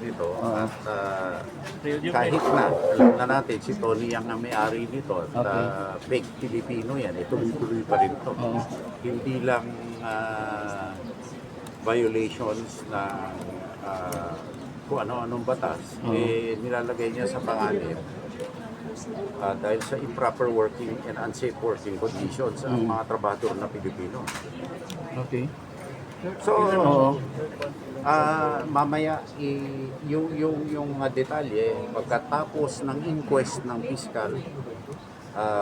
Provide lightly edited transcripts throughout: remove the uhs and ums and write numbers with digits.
nito at kahit na alam na natin si Tony ang may-ari nito at fake Pilipino yan, tuloy-tuloy pa rin ito. Hindi lang violations ng kung ano-anong batas, nilalagay niya sa panganib dahil sa improper working and unsafe working conditions ang mga trabahador na Pilipino. Okay. So, mamaya yung detalye, pagkatapos ng inquest ng fiscal,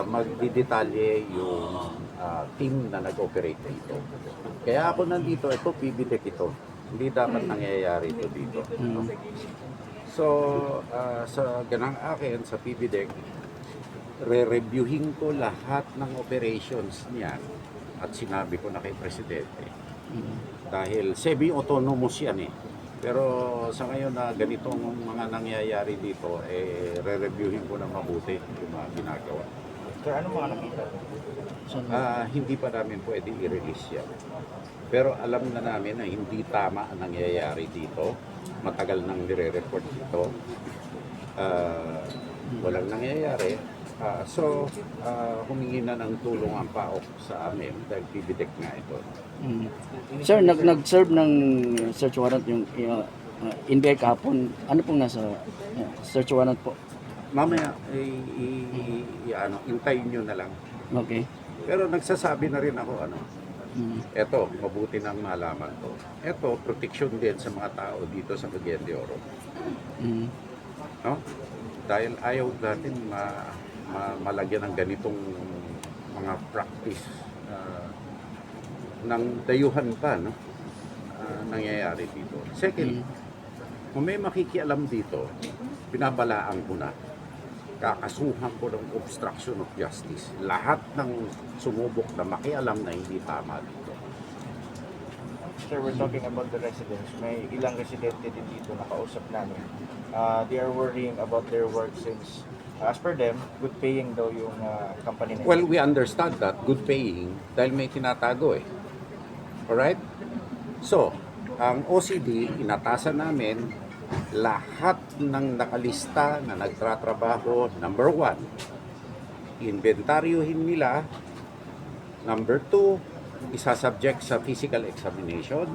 magdidetalye yung team na nag-operate dito. Kaya ako nandito, ito PBDEC ito. Hindi dapat nangyayari ito dito. So, sa ganang akin, sa PBDEC, re-reviewin ko lahat ng operations niya at sinabi ko na kay Presidente. Dahil semi-autonomous yan eh. Pero sa ngayon na ganitong mga nangyayari dito, re-reviewin ko na mabuti yung mga ginagawa. Sir, ano mga nakita? Hindi pa namin pwede i-release yan. Pero alam na namin na hindi tama ang nangyayari dito. Matagal nang nire-report dito. Walang nangyayari. So, humingi na ng tulong ang PAOK sa amin dahil PBDEC nga ito. Sir, nag-serve ng search warrant yung NBI kahapon. Ano pong nasa search warrant po? Mamaya, intayin nyo na lang. Okay. Pero nagsasabi na rin ako, eto, mabuti nang malaman to. Eto, protection din sa mga tao dito sa Cagayan de Oro. No? Dahil ayaw natin malagyan ng ganitong mga practice ng dayuhan pa, no? Nangyayari dito. Second, kung may makikialam dito, pinabalaan ko na. Kakasuhan ko ng obstruction of justice. Lahat ng sumubok na makialam na hindi tama dito. Sir, we're talking about the residents. May ilang residente din dito nakausap namin. They are worrying about their work since, as per them, good paying daw yung company nila. Well, we understand that, good paying, dahil may tinatago eh. Alright? So, ang OCD, inatasan namin lahat ng nakalista na nagtratrabaho, number 1, inventaryohin nila. Number 2, isasubject sa physical examination.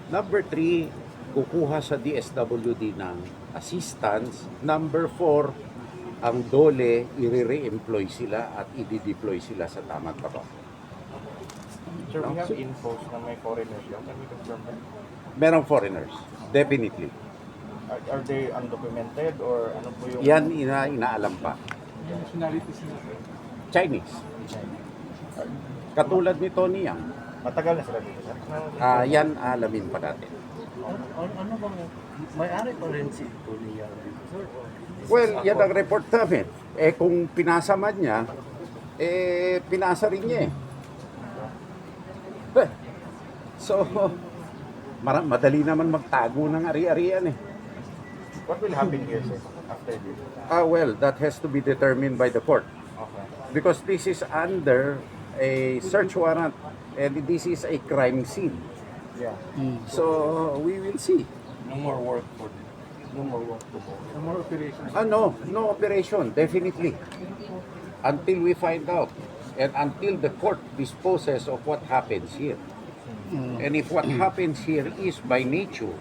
Number 3, kukuha sa DSWD ng assistance. Number 4, ang DOLE, i-re-employ sila at i-deploy sila sa tamang trabaho. Sir, we have infos na may foreigners yan. Can we confirm that? Merong foreigners, definitely. Are they undocumented or ano po yung... Yan inaalam pa. Chinese. Katulad ni Tony Yang. Matagal na sila dito, sir? Yan alamin pa natin. Ano bang may-ari pa rin si Tony Yang dito, sir? Well, yan ang report namin. Kung pinasa man niya, pinasa rin niya eh. So, madali naman magtago ng ari-arian eh. What will happen here, sir, after this? Well, that has to be determined by the court. Okay. Because this is under a search warrant and this is a crime scene. Yeah. So, we will see. No more work for them. No more work to do. No more operations. No operation, definitely. Until we find out and until the court disposes of what happens here. And if what happens here is by nature,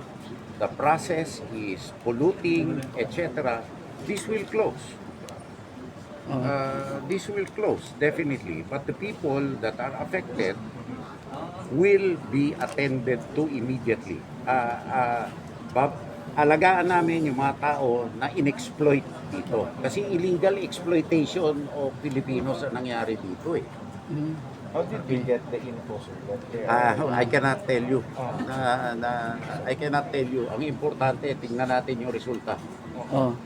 the process is polluting, etc., this will close. This will close, definitely. But the people that are affected will be attended to immediately. Alagaan namin yung mga tao na inexploit dito. Kasi illegal exploitation of Filipinos ang nangyari dito eh. How did we get the info, sir? That they are... I cannot tell you. I cannot tell you. Ang importante, tingnan natin yung resulta.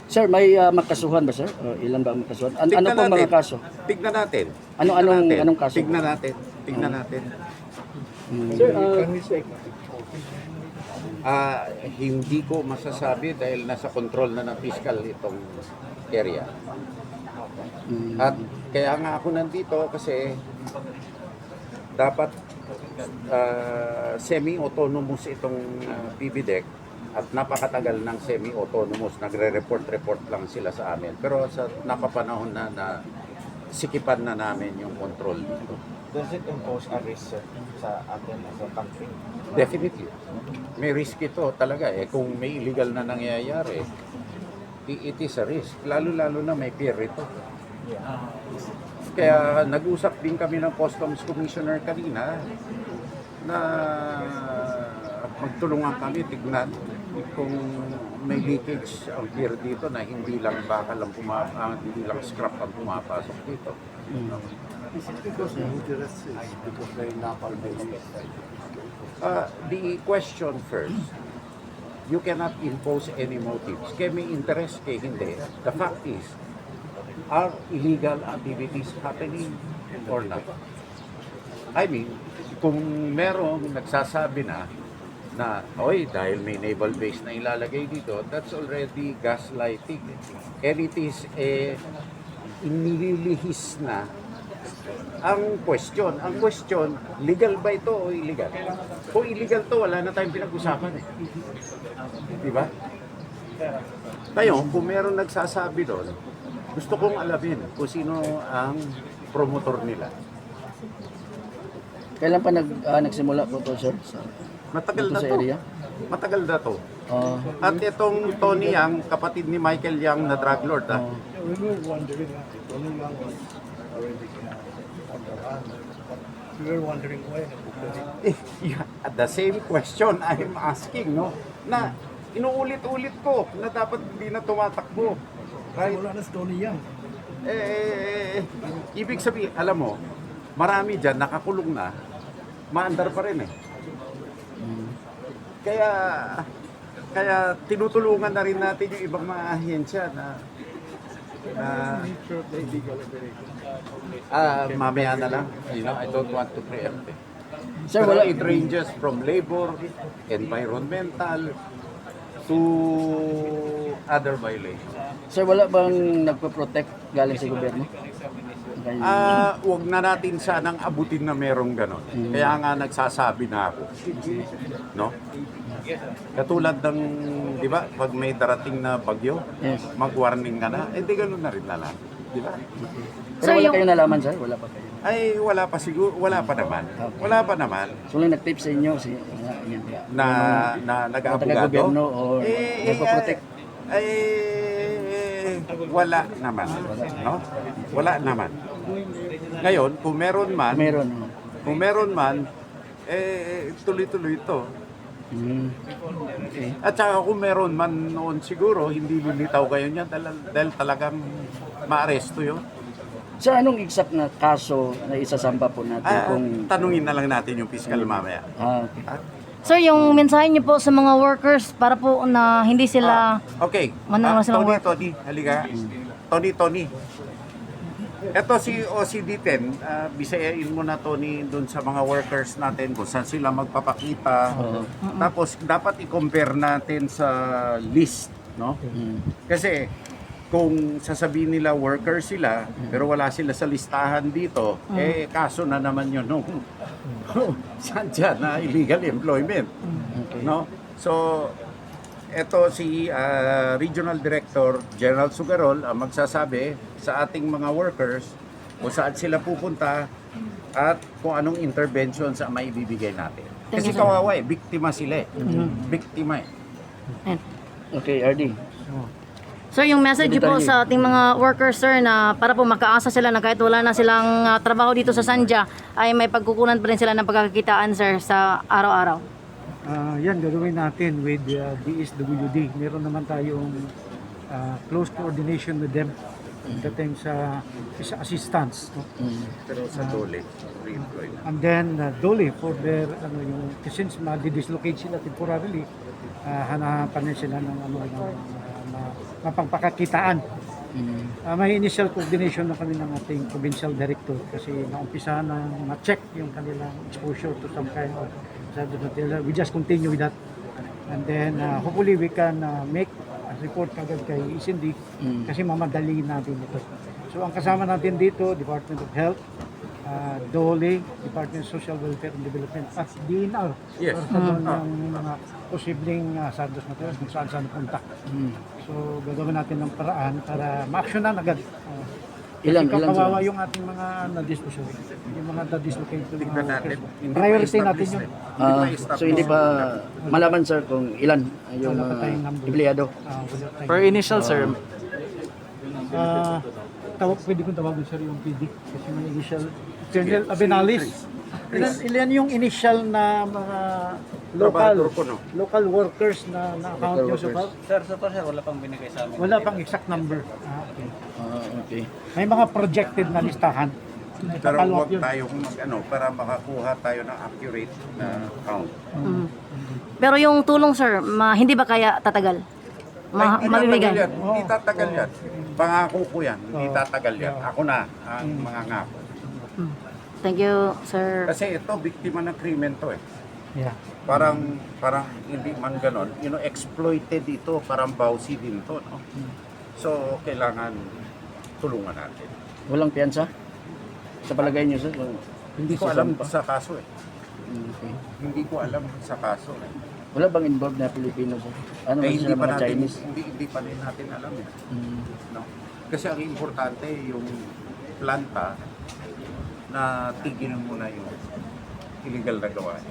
Sir, may makasuhan ba, sir? Ilan ba ang makasuhan? Ano pong mga kaso? Tignan natin. Anong kaso? Tignan natin. Sir, can we say Hindi ko masasabi dahil nasa control na ng fiscal itong area. At kaya nga ako nandito kasi dapat semi-autonomous itong PBDEC at napakatagal ng semi-autonomous, nagre-report lang sila sa amin. Pero sa napapanahon na sikipan na namin yung control dito. Does it impose a risk, sir, sa atin as a country? Definitely. May risk ito talaga kung may illegal na nangyayari, it is a risk. Lalo-lalo na may peer ito. Yeah. Kaya nag-usap din kami ng Customs Commissioner kanina na magtulungan kami, tignan kung may leakage ang pier dito na hindi lang bakal ang hindi lang scrap ang pumapasok dito. Is it because dangerous is because they napalm basis? The question first, you cannot impose any motives. Kaya may interest, kaya hindi. The fact is, are illegal activities happening or not? I mean, kung merong nagsasabi na, oy, dahil may naval base na ilalagay dito, that's already gaslighting. And it is inililihis na ang question, legal ba ito o illegal? Kung illegal to, wala na tayong pinag-usapan Di ba? Ngayon, kung meron nagsasabi doon, gusto kong alamin kung sino ang promotor nila. Kailan pa nagsimula po to, sir? Matagal Dito na sa to. area? Matagal na to. Ah, At itong Tony Yang, kapatid ni Michael Yang na drug lord. We were wondering, only lang was already on the run. We were wondering why The same question I'm asking, no? Na inuulit-ulit ko na dapat hindi na tumatakbo. Right? wala na si Tony Yang. Ibig sabihin, alam mo, marami dyan nakakulong na, maandar pa rin Kaya tinutulungan na rin natin yung ibang mga ahensya na mamaya na lang. I don't want to preempt it. sir, Pero wala. it ranges from labor, environmental, to other violations. Sir, wala bang nagpo-protect galing sa gobyerno? Kay- Huwag na natin sanang abutin na merong ganon. Kaya nga nagsasabi na ako. No? Katulad ng, di ba, pag may darating na bagyo, Yes. mag-warning ka na, di ganon na rin na lang. Di ba? Pero Sir, wala yung- kayong nalaman, sir? Wala pa kayo? Ay, wala pa siguro, wala pa naman. Wala pa naman So, lang nag-tip sa inyo, na nag-aabogado. taga-gobyerno o nagpo-protect? Wala naman. No? Wala naman. Ngayon, kung meron man, Meron. tuloy-tuloy ito. Okay. At saka kung meron man noon siguro, hindi lilitaw kayo niyan dahil talagang maaresto yun. Sir, anong exact na kaso na isasamba po natin kung... Tanungin na lang natin yung fiscal mamaya. Okay. Sir, yung mensahe niyo po sa mga workers para po na hindi sila Okay. Manang silang work. Tony, halika. Tony. Ito si OCD10, bisayain mo na Tony dun sa mga workers natin kung saan sila magpapakita. Tapos dapat i-compare natin sa list, no? Kasi kung sasabihin nila workers sila, pero wala sila sa listahan dito, kaso na naman yun nung saan dyan na illegal employment. No? So, eto si Regional Director General Sugarol ang magsasabi sa ating mga workers kung saan sila pupunta at kung anong interventions ang maibibigay natin. Kasi kawawa biktima sila Biktima Okay, RD. Sir, yung message niyo po sa ating mga workers, sir, na para po makaasa sila na kahit wala na silang trabaho dito sa Sanja, ay may pagkukunan pa rin sila ng pagkakakitaan, sir, sa araw-araw. Yan, gagawin natin with DSWD. Meron naman tayong close coordination with them dating sa assistance. No? pero sa dole re-employment. And then, dole for their, since ma-dislocate sila temporarily, hanahapan na sila ng mapagpakakitaan. May initial coordination na kami ng ating provincial director kasi naumpisahan na ma-check yung kanilang exposure to some kind of we just continue with that. And then hopefully we can make a report kagad kay Cindy kasi mamadali natin ito. So ang kasama natin dito, Department of Health, DOLE, Department of Social Welfare and Development, at DNR. Yes. Para sa doon yung mga posibleng hazardous materials kung saan saan punta. So, gagawin natin ng paraan para ma-actionan agad. Ilan, Kasi ilan, kawawa sir? yung ating mga na-dislocate. Yung mga na-dislocate. yung Tignan mga natin. workers. Hindi Priority pa natin established yun. eh. Hindi pa established. So hindi pa malaman sir kung ilan yung Wala pa tayong number. empleyado. Wala tayong- Per initial, sir, Pwede kong tawagin sir yung PD kasi may initial Colonel Abenalis. Ilan yung initial na mga Trabahador ko, no? local workers na na-account nyo so far? sir, so far, sir, wala pang binigay sa amin. Wala pang exact number. Okay. Okay. May mga projected na listahan. Pero Follow up huwag yun. tayong para makakuha tayo ng accurate na count. Pero yung tulong sir, hindi ba kaya tatagal? Ay, hindi Mabibigay? tatagal yan. Hindi tatagal yan. Pangako ko yan. Hindi tatagal yan. Ako na ang mga ngako. Thank you, sir. Kasi ito, biktima ng krimen to eh. Yeah. Parang hindi man ganon. Exploited ito. Parang bawsi din to. No? So, kailangan tulungan natin. Walang piyansa? Sa palagay niyo sir? Hindi ko alam sa kaso eh. Okay. Hindi ko alam sa kaso eh. Wala bang involved na Pilipino sir? Ano ba Hindi sila pa mga natin, Chinese? hindi pa rin natin alam eh. Mm. No? Kasi ang importante yung planta na tigilan muna yung illegal na gawain.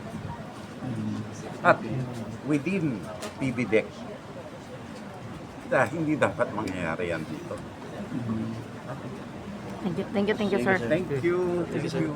At within PBDEC, hindi dapat mangyayari yan dito. Thank you, sir. Thank you.